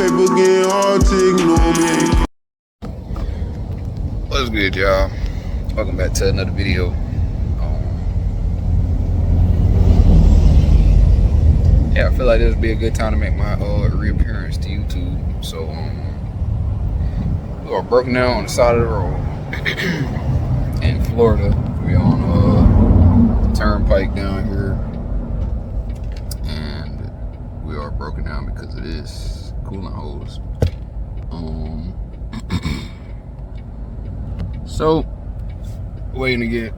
paper getting hard to ignore me. What's good, y'all? Welcome back to another video. Yeah, I feel like this would be a good time to make my reappearance to YouTube. So we are broken down on the side of the road in Florida. We on the turnpike down here, and we are broken down because of this cooling hose. So waiting to get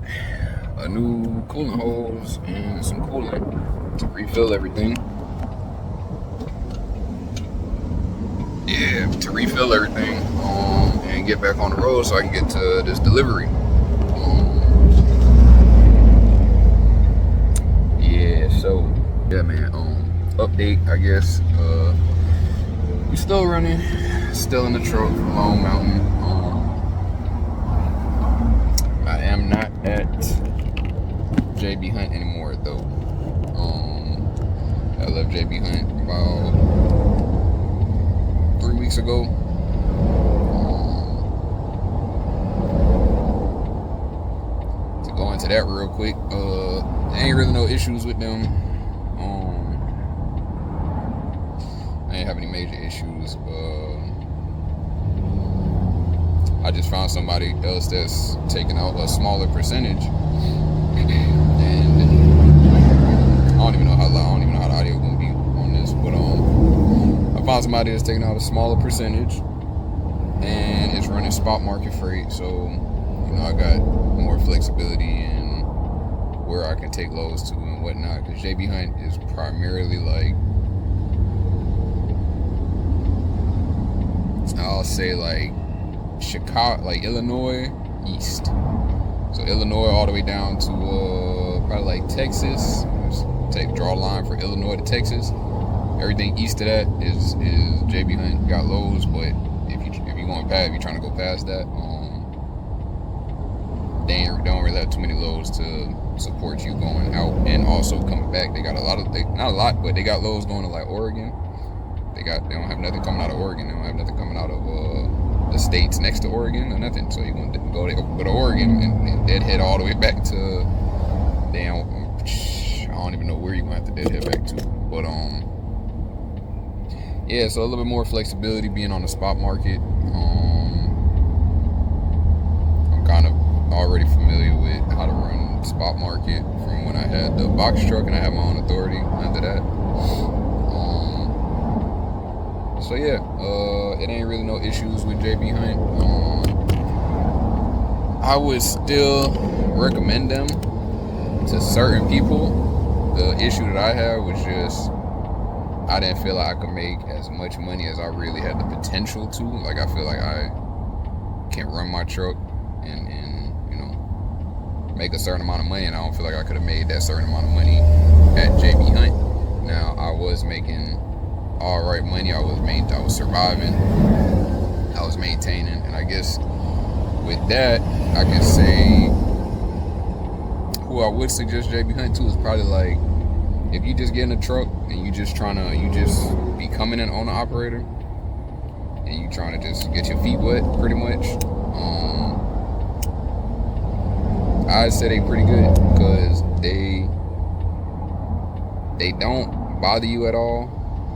a new cooling hose and some coolant to refill everything. Yeah, to refill everything and get back on the road so I can get to this delivery. Yeah, man. Update, I guess. We still running, still in the truck from Long Mountain. I am not at JB Hunt anymore though. I left JB Hunt about 3 weeks ago. To go into that real quick, there ain't really no issues with them. I ain't have any major issues. I just found somebody else that's taking out a smaller percentage, and I don't even know how the audio gonna be on this, but I found somebody that's taking out a smaller percentage, and it's running spot market freight. So I got more flexibility in where I can take loads to and whatnot. Because JB Hunt is primarily like, I'll say like Chicago, like Illinois east. So Illinois all the way down to probably like Texas. Draw a line for Illinois to Texas. Everything east of that is JB Hunt got loads, but if you you're trying to go past that, they don't really have too many loads to support you going out and also coming back. They got not a lot, but they got loads going to like Oregon. They don't have nothing coming out of Oregon. They don't have nothing coming out of the states next to Oregon or nothing. So you want to go to Oregon and deadhead all the way back to damn. I don't even know where you're gonna have to deadhead back to. But yeah. So a little bit more flexibility being on the spot market. I'm kind of already familiar with how to run spot market from when I had the box truck and I had my own authority under that. So yeah, it ain't really no issues with JB Hunt. I would still recommend them to certain people. The issue that I had was just I didn't feel like I could make as much money as I really had the potential to. Like I feel like I can run my truck and make a certain amount of money, and I don't feel like I could have made that certain amount of money at JB Hunt. Now I was making all right money. I was surviving. I was maintaining, and I guess with that, I can say who I would suggest JB Hunt to is probably like if you just get in a truck and you just becoming an owner operator and you trying to just get your feet wet, pretty much. I'd say they pretty good because they don't bother you at all.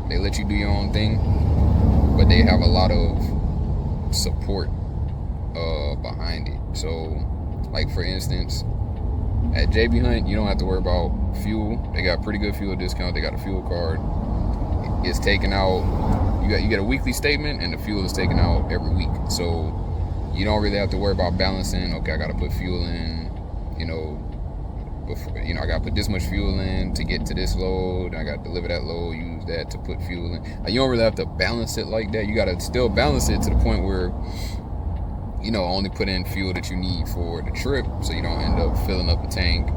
They let you do your own thing, but they have a lot of support behind it. So, like for instance, at JB Hunt, you don't have to worry about fuel. They got pretty good fuel discount. They got a fuel card. It's taken out. You get a weekly statement, and the fuel is taken out every week. So you don't really have to worry about balancing. Okay, I got to put fuel in. I got to put this much fuel in to get to this load. I got to deliver that load, use that to put fuel in. You don't really have to balance it like that. You got to still balance it to the point where, only put in fuel that you need for the trip so you don't end up filling up the tank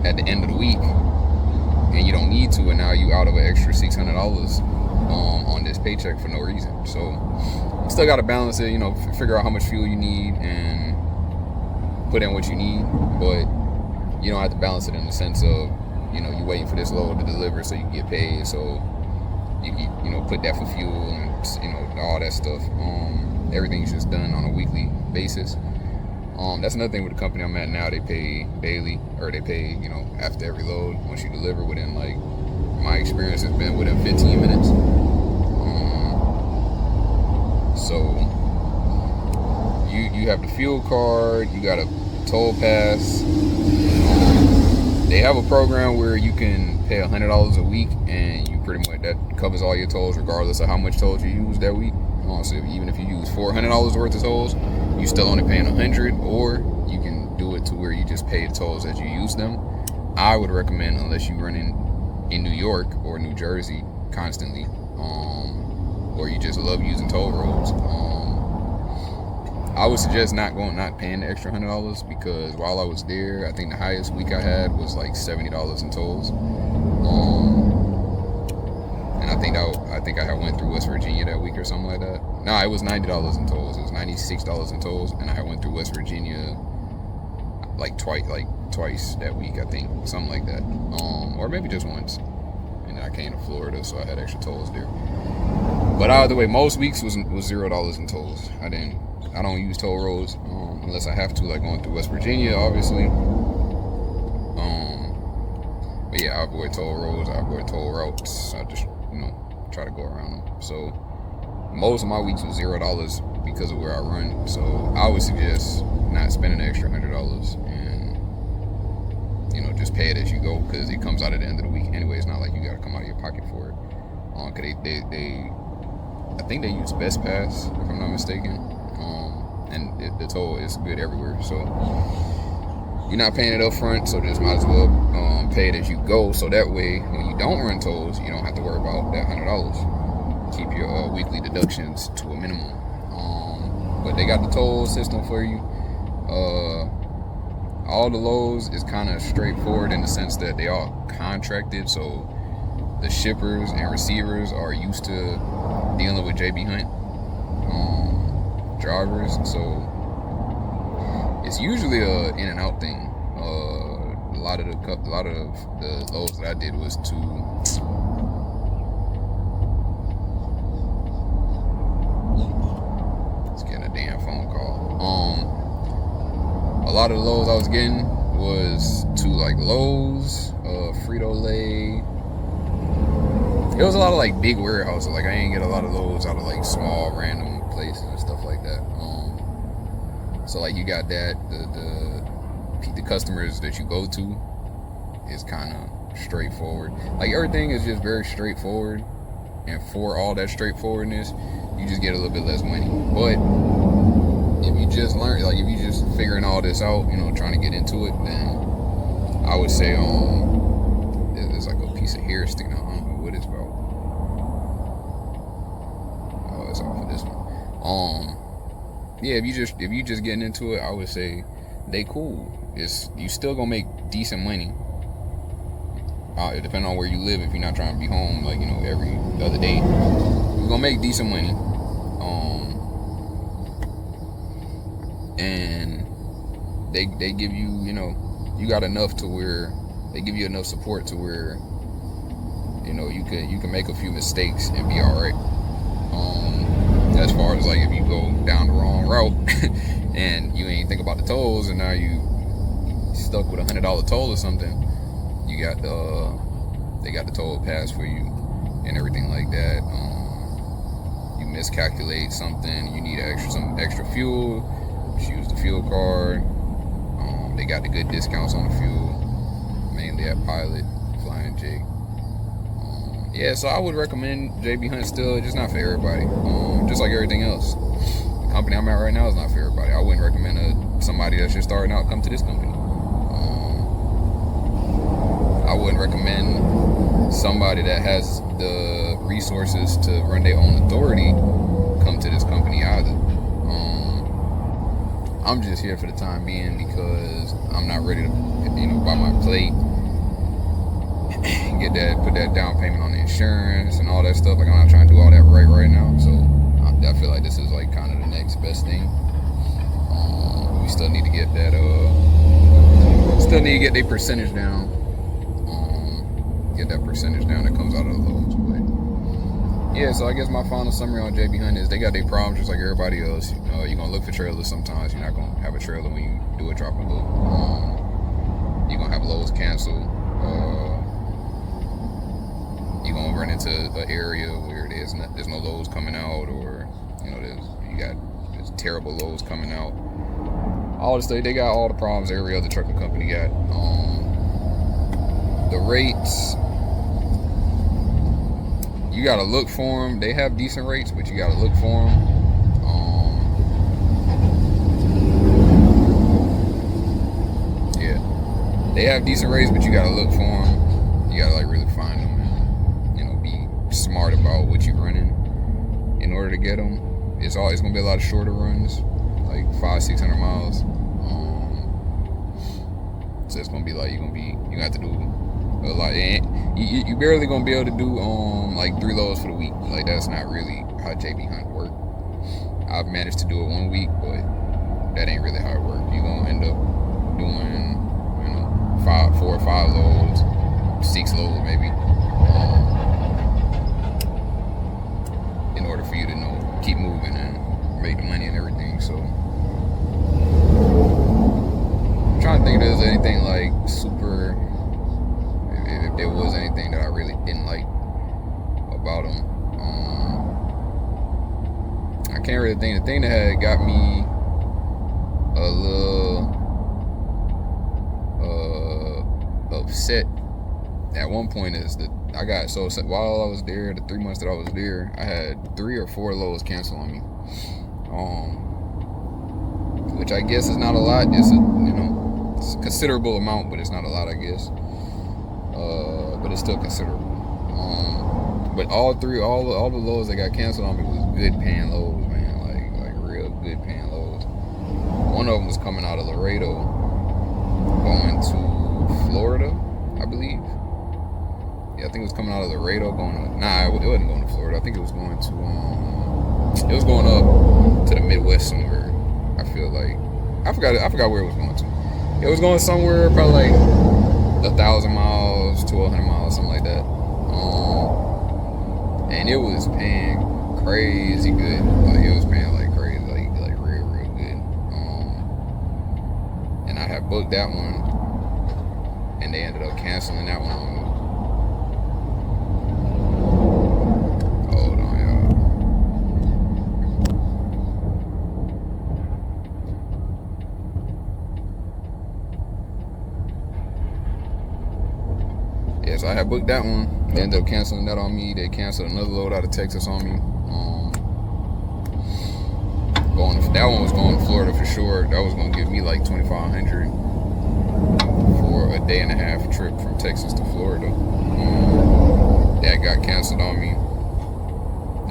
at the end of the week and you don't need to, and now you out of an extra $600 on this paycheck for no reason. So you still got to balance it, figure out how much fuel you need and put in what you need, but you don't have to balance it in the sense of, you waiting for this load to deliver so you can get paid. So you know, put that for fuel and, you know, all that stuff. Everything's just done on a weekly basis. That's another thing with the company I'm at now. They pay daily, or they pay, you know, after every load. Once you deliver within, like, my experience has been within 15 minutes. So you have the fuel card, you got a toll pass. They have a program where you can pay $100 a week, and you pretty much, that covers all your tolls regardless of how much tolls you use that week. So even if you use $400 worth of tolls, you still only paying $100, or you can do it to where you just pay the tolls as you use them. I would recommend, unless you run in New York or New Jersey constantly, or you just love using toll roads, I would suggest not paying the extra $100, because while I was there, I think the highest week I had was like $70 in tolls. And I think I had went through West Virginia that week or something like that. No, it was $90 in tolls. It was $96 in tolls, and I went through West Virginia like twice that week, I think, something like that, or maybe just once. And then I came to Florida, so I had extra tolls there. But either way, most weeks was $0 in tolls. I don't use toll roads unless I have to, like going through West Virginia, obviously. But yeah, I avoid toll roads. I avoid toll routes. I just, you know, try to go around them. So most of my weeks was $0 because of where I run. So I would suggest not spending the extra $100 and, you know, just pay it as you go, because it comes out at the end of the week anyway. It's not like you got to come out of your pocket for it. Cause I think they use Best Pass, if I'm not mistaken. And the toll is good everywhere, so you're not paying it up front, so just might as well pay it as you go, so that way when you don't run tolls, you don't have to worry about that $100. Keep your weekly deductions to a minimum. But they got the toll system for you. All the loads is kind of straightforward in the sense that they all contracted, so the shippers and receivers are used to dealing with JB Hunt drivers, so it's usually a in and out thing. A lot of the loads that I did was to it's getting a damn phone call. A lot of the loads I was getting was to like Lowe's, Frito-Lay. It was a lot of like big warehouses. Like I ain't get a lot of loads out of like small random places and stuff like that. So like you got that the customers that you go to is kind of straightforward. Like everything is just very straightforward, and for all that straightforwardness, you just get a little bit less money. But if you just learn, like if you just figuring all this out, you know, trying to get into it, then I would say there's like a piece of hair sticking out. I don't know what it's about. Oh, it's off of this one. Yeah, if you just getting into it, I would say they cool. You still gonna make decent money. Depending on where you live, if you're not trying to be home, like, you know, every other day, you're gonna make decent money. And they give you, you know, you got enough to where they give you enough support to where, you know, you can make a few mistakes and be all right. As far as like if you go down the wrong route and you ain't think about the tolls, and now you stuck with $100 toll or something, you got they got the toll pass for you and everything like that. You miscalculate something, you need some extra fuel, just use the fuel card. They got the good discounts on the fuel, mainly at Pilot, Flying J. Yeah, so I would recommend JB Hunt still, just not for everybody. Just like everything else. The company I'm at right now is not for everybody. I wouldn't recommend somebody that's just starting out come to this company. I wouldn't recommend somebody that has the resources to run their own authority come to this company either. I'm just here for the time being because I'm not ready to, you know, buy my plate, put that down payment on the insurance and all that stuff. Like, I'm not trying to do all that right now. So I feel like this is like kind of the next best thing. We still need to get that their percentage down. Get that percentage down that comes out of the loads. But Yeah, so I guess my final summary on JB Hunt is they got their problems just like everybody else. You're gonna look for trailers sometimes. You're not gonna have a trailer when you do a drop and load. You're gonna have loads canceled. You're gonna run into an area where there's no loads coming out, or there's terrible loads coming out. All the stuff, they got all the problems every other trucking company got. The rates, you gotta look for them. They have decent rates, but you gotta look for them. Yeah, they have decent rates, but you gotta look for them. You gotta like really find them and be smart about what you're running in order to get them. It's gonna be a lot of shorter runs, like 500-600 miles. So it's gonna be like you're gonna have to do a lot. And you barely gonna be able to do like 3 loads for the week. Like that's not really how JB Hunt work. I've managed to do it 1 week, but that ain't really how it works. You're gonna end up doing 4 or 5 loads, 6 loads maybe, in order for you to keep moving and make the money and everything. So I'm trying to think if there's anything like super, if there was anything that I really didn't like about them. I can't really think. The thing that had got me a little upset at one point is that I got so while I was there, the 3 months that I was there, I had 3 or 4 loads cancel on me, which I guess is not a lot. Just it's a considerable amount, but it's not a lot, I guess. But it's still considerable. But all the loads that got canceled on me was good paying loads, man. Like real good paying loads. One of them was coming out of Laredo, going to Florida, I believe. Yeah, I think it was coming out of Laredo it wasn't going to Florida. I think it was going to up to the Midwest somewhere. I feel like I forgot where it was going to. It was going somewhere probably like 1,000 miles, 1,200 miles, something like that. And it was paying crazy good. Like it was paying like crazy, like real good. And I had booked that one, and they ended up canceling that one on me. Hold on, y'all. Yeah, so I had booked that one. They ended up canceling that on me. They canceled another load out of Texas on me. That one was going to Florida for sure. That was going to give me like $2,500 for a day and a half trip from Texas to Florida. That got canceled on me.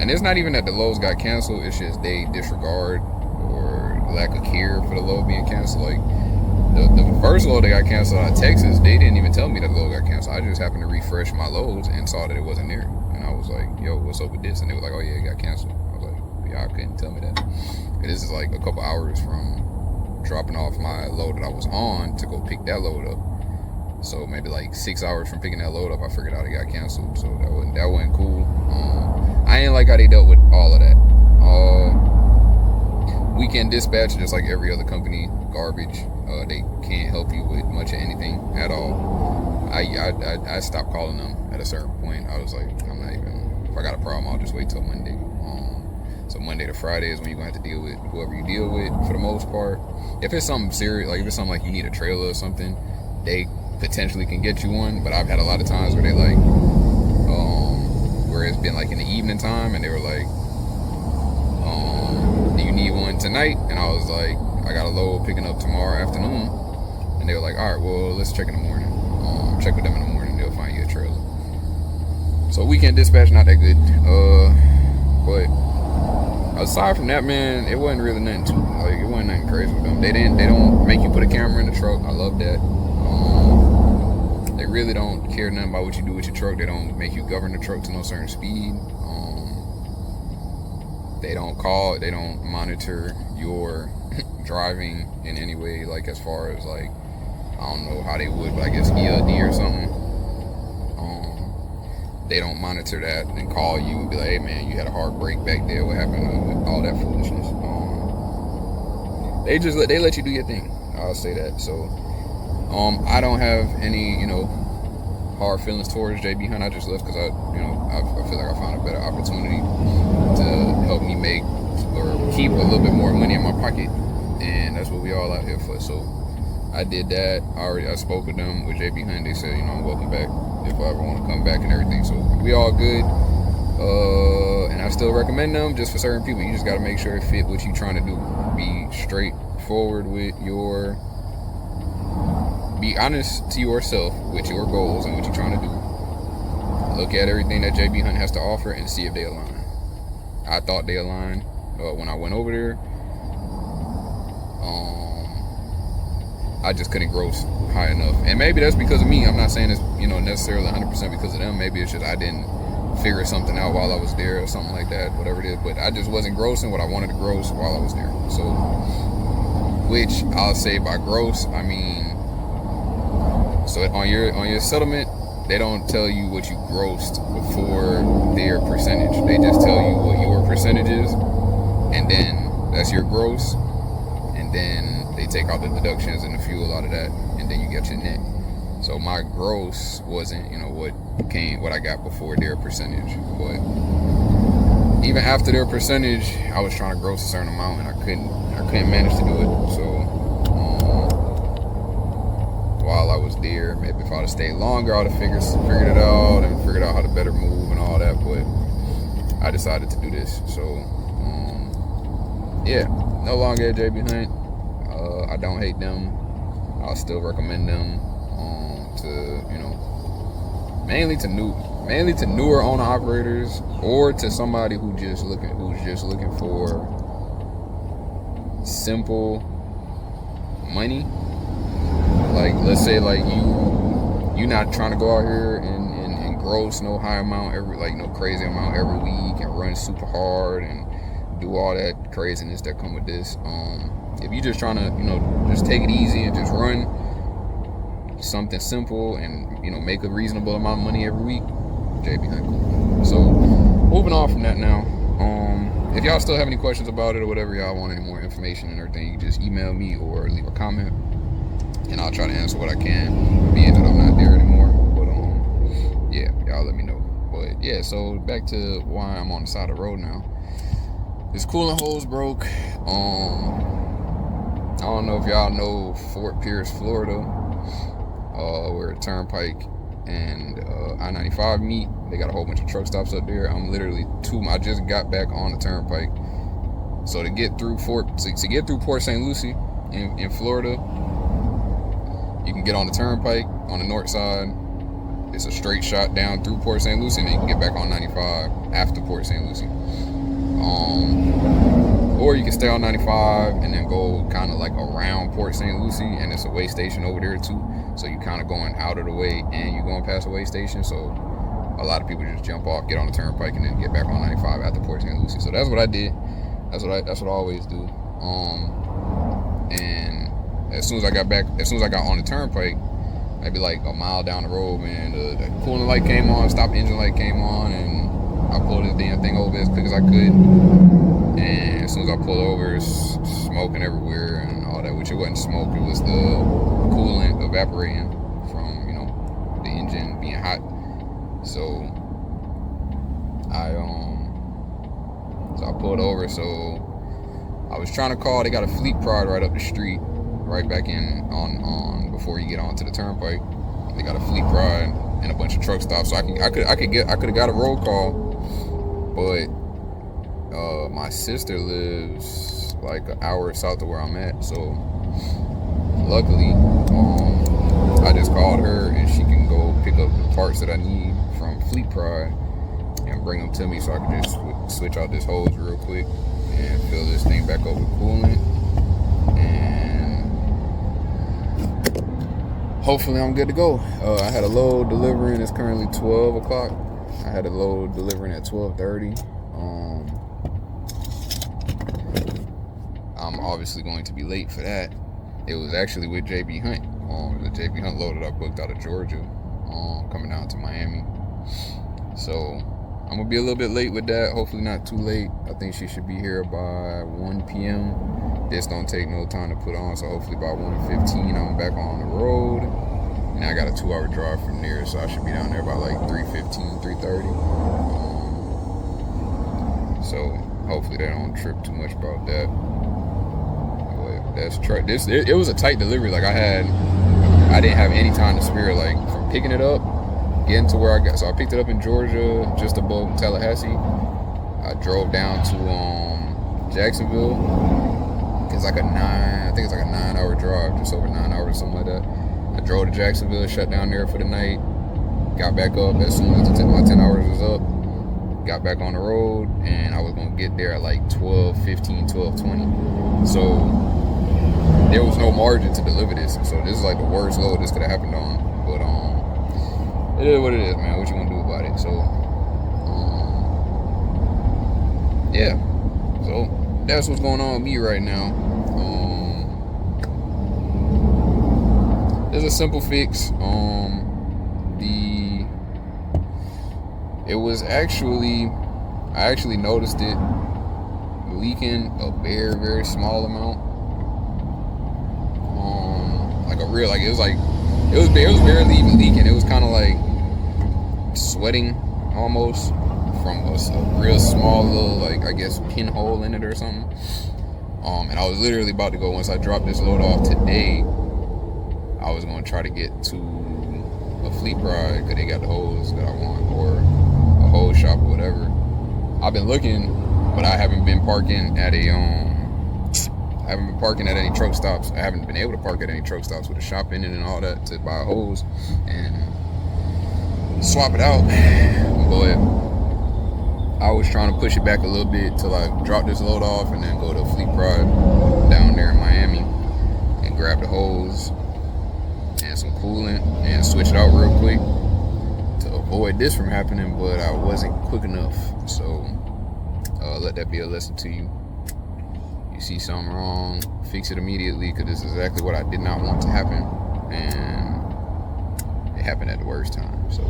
And it's not even that the loads got canceled. It's just they disregard or lack of care for the load being canceled. Like the first load that got canceled out of Texas, they didn't even tell me that the load got canceled. I just happened to refresh my loads and saw that it wasn't there. And I was like, yo, what's up with this? And they were like, oh yeah, it got canceled. I was like, y'all couldn't tell me that. And this is like a couple hours from dropping off my load that I was on to go pick that load up. So maybe like 6 hours from picking that load up, I figured out it got canceled. So that wasn't cool. I ain't like how they dealt with all of that. Weekend dispatch, just like every other company, garbage. They can't help you with much of anything at all. I stopped calling them at a certain point. I was like, I'm not even, if I got a problem, I'll just wait till Monday. So Monday to Friday is when you're going to have to deal with whoever you deal with for the most part. If it's something serious, like if it's something like you need a trailer or something, they potentially can get you one. But I've had a lot of times where they like, where it's been like in the evening time and they were like, do you need one tonight? And I was like, I got a load picking up tomorrow afternoon. And they were like, all right, well, let's check in the morning. Check with them in the morning, they'll find you a trailer. So weekend dispatch, not that good. But aside from that, man, it wasn't really nothing too, like, it wasn't nothing crazy with them. They don't make you put a camera in the truck. I love that. They really don't care nothing about what you do with your truck. They don't make you govern the truck to no certain speed. They don't monitor your driving in any way, like as far as like, I don't know how they would, but I guess ELD or something. they don't monitor that and call you and be like, hey man, you had a hard break back there, what happened, all that foolishness. They let you do your thing, I'll say that. So I don't have any, hard feelings towards JB Hunt. I just left because I feel like I found a better opportunity to help me make or keep a little bit more money in my pocket, and that's what we all out here for. So I did that. I spoke with them, with JB Hunt. They said, welcome back if I ever want to come back and everything. So we all good. And I still recommend them just for certain people. You just got to make sure it fit what you're trying to do. Be straightforward with be honest to yourself with your goals and what you're trying to do. Look at everything that JB Hunt has to offer and see if they align. I thought they aligned when I went over there. I just couldn't gross high enough, and maybe that's because of me. I'm not saying it's necessarily 100% because of them. Maybe it's just I didn't figure something out while I was there or something like that, whatever it is. But I just wasn't grossing what I wanted to gross while I was there. So, which I'll say by gross, I mean, so on your settlement, they don't tell you what you grossed before their percentage. They just tell you what your percentage is, and then that's your gross, and then they take out the deductions and the fuel out of that, and then you get your net. So my gross wasn't, what I got before their percentage. But even after their percentage, I was trying to gross a certain amount, and I couldn't manage to do it. So while I was there, maybe if I'd have stayed longer, I'd have figured it out and figured out how to better move and all that. But I decided to do this. So yeah, no longer at JB Hunt. I don't hate them. I'll still recommend them to mainly to newer owner operators, or to somebody who's just looking for simple money. Like, let's say like you're not trying to go out here and gross no high amount no crazy amount every week and run super hard and do all that craziness that come with this. If you're just trying to, just take it easy and just run something simple and, make a reasonable amount of money every week, JB Hunt. So, moving on from that now. If y'all still have any questions about it or whatever, y'all want any more information and everything, you can just email me or leave a comment, and I'll try to answer what I can, being that I'm not there anymore. But, yeah, y'all let me know. But, yeah, so back to why I'm on the side of the road now. This cooling hose broke. I don't know if y'all know Fort Pierce, Florida, where Turnpike and I-95 meet. They got a whole bunch of truck stops up there. I'm literally I just got back on the Turnpike. So to get through Port St. Lucie in Florida, you can get on the Turnpike on the north side. It's a straight shot down through Port St. Lucie, and then you can get back on 95 after Port St. Lucie. Or you can stay on 95 and then go kind of like around Port St. Lucie, and it's a way station over there too. So you kind of going out of the way and you're going past a way station. So a lot of people just jump off, get on the Turnpike, and then get back on 95 after Port St. Lucie. So that's what I did. That's what I always do. And as soon as I got on the Turnpike, maybe like a mile down the road, man, the cooling light came on, stop engine light came on, and I pulled this damn thing over as quick as I could. And as soon as I pulled over, it's smoking everywhere and all that, which it wasn't smoke, it was the coolant evaporating from, the engine being hot. So I pulled over. So I was trying to call. They got a Fleet Pride right up the street, right back in on before you get onto the Turnpike. They got a Fleet Pride and a bunch of truck stops. So I could have got a roll call, but my sister lives like an hour south of where I'm at. So luckily, I just called her and she can go pick up the parts that I need from Fleet Pride and bring them to me, so I can just switch out this hose real quick and fill this thing back up with coolant, and hopefully I'm good to go. I had a load delivering. It's currently 12 o'clock. I had a load delivering at 12:30. I'm obviously going to be late for that. It was actually with JB Hunt. The JB Hunt load that I booked out of Georgia, coming down to Miami. So So I'm gonna be a little bit late with that. Hopefully not too late. I think she should be here by 1 p.m. This don't take no time to put on, so hopefully by 1:15 I'm back on the road. And I got a 2-hour drive from there, so I should be down there by like 3:15, 3:30. So hopefully they don't trip too much about that. But that's it was a tight delivery. Like I didn't have any time to spare. Like from picking it up, getting to where I got. So I picked it up in Georgia, just above Tallahassee. I drove down to Jacksonville. It's like I think it's like a 9-hour drive, just over 9 hours, something like that. I drove to Jacksonville, shut down there for the night, got back up as soon as my 10 hours was up, got back on the road, and I was gonna get there at like 12:15, 12:20. So there was no margin to deliver this. So this is like the worst load this could have happened on. But it is what it is, man. What you gonna do about it? So yeah. So that's what's going on with me right now. There's a simple fix. I actually noticed it leaking a very small amount. It was barely even leaking. It was kind of like sweating almost from a real small little, like, I guess, pinhole in it or something. And I was literally about to go, once I dropped this load off today, I was going to try to get to a Fleet Pride because they got the hose that I want, or a hose shop or whatever. I've been looking, but I haven't been parking at any truck stops. I haven't been able to park at any truck stops with a shop in it and all that to buy a hose and swap it out. But I was trying to push it back a little bit till I drop this load off and then go to Fleet Pride down there in Miami and grab the hose and some coolant and switch it out real quick to avoid this from happening, but I wasn't quick enough. So let that be a lesson to you. You see something wrong, fix it immediately, because this is exactly what I did not want to happen, and it happened at the worst time. So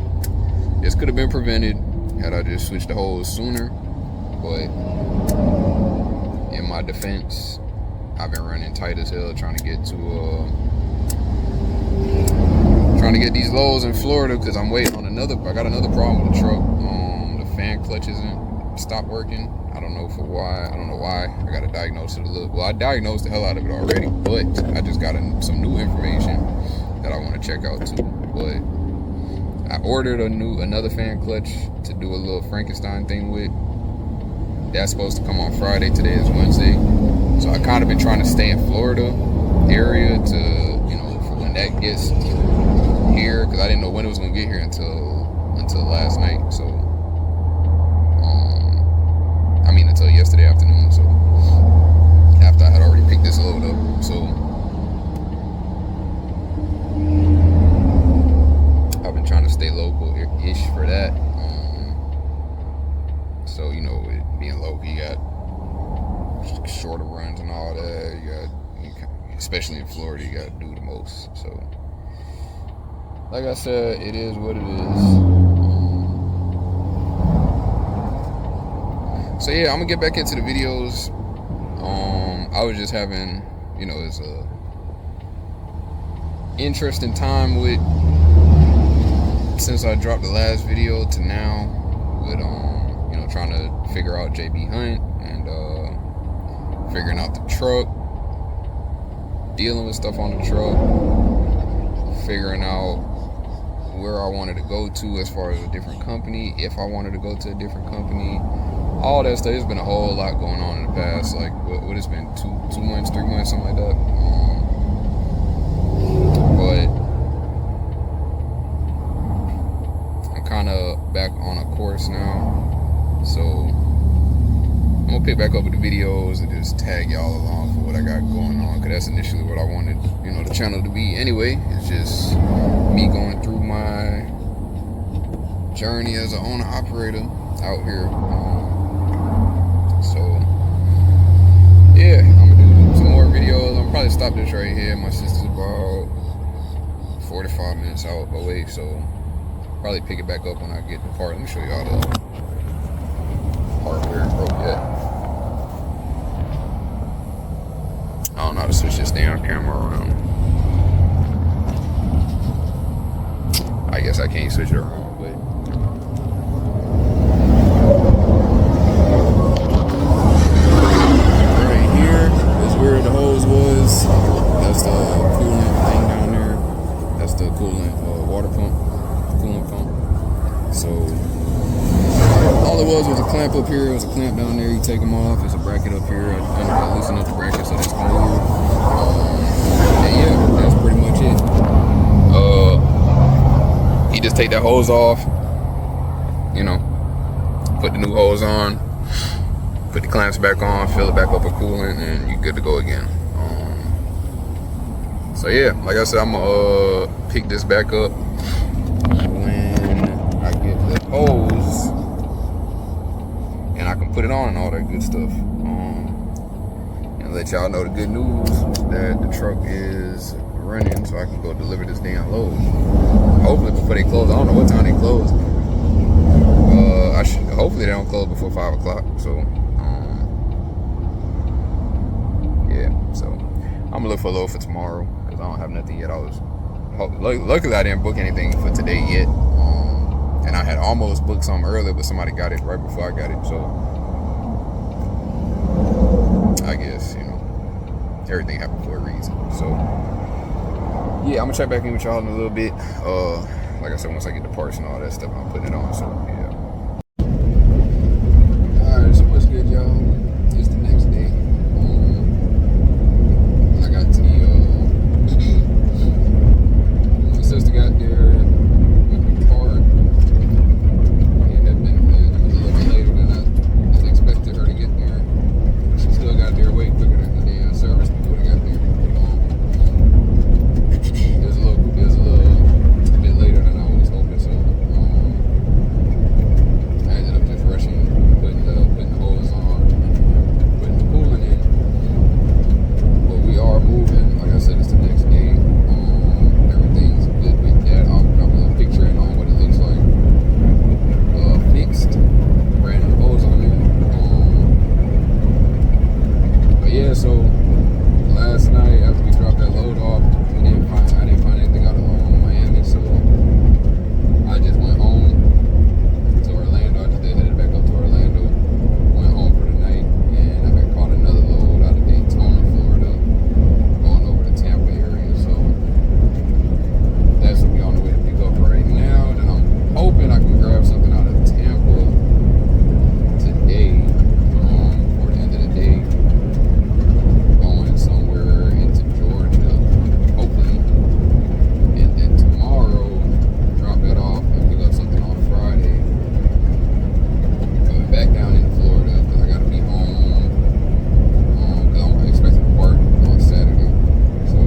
this could have been prevented had I just switched the hose sooner, but in my defense, I've been running tight as hell trying to get these loads in Florida, because I'm waiting on I got another problem with the truck. The fan clutch isn't stopped working. I don't know why. I got to diagnose it a little. Well, I diagnosed the hell out of it already, but I just got some new information that I want to check out too. But I ordered another fan clutch to do a little Frankenstein thing with. That's supposed to come on Friday. Today is Wednesday. So I kind of been trying to stay in Florida area to, for when that gets here, because I didn't know when it was going to get here until last night. So, until yesterday afternoon. So, after I had already picked this load up. So, I've been trying to stay local-ish for that. So, with being local, you got shorter runs and all that. Especially in Florida, you got to do the most. So, like I said, it is what it is. So yeah, I'm gonna get back into the videos. I was just having, it's a interesting time since I dropped the last video to now with trying to figure out JB Hunt and figuring out the truck, dealing with stuff on the truck, figuring out where I wanted to go to as far as a different company, if I wanted to go to a different company, all that stuff. There's been a whole lot going on in the past, like what it's been, 2 months, 3 months, something like that. But I'm kind of back on a course now, so I'm gonna pick back up with the videos and just tag y'all along for what I got going on, because that's initially what I wanted, the channel to be anyway. It's just me going through my journey as an owner-operator out here. So yeah, I'm gonna do some more videos. I'm probably stop this right here. My sister's about 45 minutes away, so Probably pick it back up when I get the part. Let me show y'all the part where it broke yet. I don't know how to switch this damn camera around. I guess I can't switch it around, but right here is where the hose was. That's the coolant thing down there. That's the coolant water pump, coolant pump. So all it was a clamp up here. It was a clamp down there. You take them off. There's a bracket up here. I loosen up the bracket so that's gonna move. And yeah, that's pretty much it. You just take that hose off, you know, put the new hose on, put the clamps back on, fill it back up with coolant, and you're good to go again. So yeah, like I said, I'm gonna pick this back up when I get the hose and I can put it on and all that good stuff. And let y'all know the good news that the truck is running, so I can go deliver this damn load. Hopefully before they close. I don't know what time they close. Hopefully they don't close before 5 o'clock. So yeah. So I'm gonna look for a load for tomorrow because I don't have nothing yet. Luckily I didn't book anything for today yet. And I had almost booked something earlier, but somebody got it right before I got it. So I guess, you know, everything happened for a reason. So yeah, I'm gonna check back in with y'all in a little bit. Like I said, once I get the parts and all that stuff, I'm putting it on. So yeah. All right, so what's good, y'all? It's the next day. I got to my sister got there with the part. It had been a little bit later than I expected her to get there. She still got there way quicker than the damn service people would have got there. It was a little bit later than I was hoping, so I ended up just rushing, putting the hose on, putting the coolant in. But we are moving. Like I said, it's the next day. Everything's good with that. I'll drop a little picture in on what it looks like. Fixed, brand new hose on there. But yeah, so last night after we dropped that load off, I didn't find anything out of Miami, so I just went home to Orlando. I just headed back up to Orlando, went home for the night, and I got caught another load out of Daytona, Florida, going over to Tampa area. So that's what we on the way to pick up right now. And I'm hoping I can grab something out of Tampa today, before the end of the day, going somewhere into Georgia, hopefully, and then tomorrow drop it off and pick up something on Friday, coming back down into Florida because I got to be home, because I'm expecting to park on Saturday. So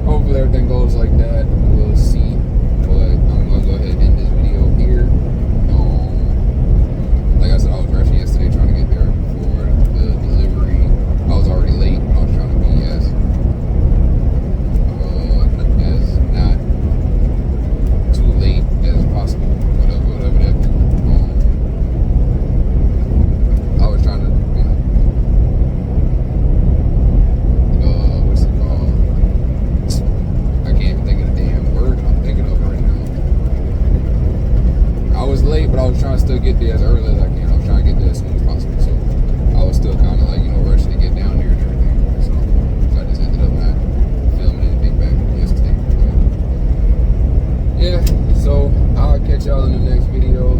hopefully everything goes like that. We'll see, but I'm gonna go ahead and end this video here. Like I said, I was rushing yesterday trying to get there for the delivery. I was already late, but I was trying to be as not too late as possible. Whatever that means. I was trying to, what's it called? I can't even think of the damn word that I'm thinking of right now. I was late, but I was trying to still get there as early as I can. I was trying to get there as soon as possible. So I was still kind of like, rushing to get down there and everything. So I just ended up not filming anything back yesterday. But yeah, so I'll catch y'all in the next video.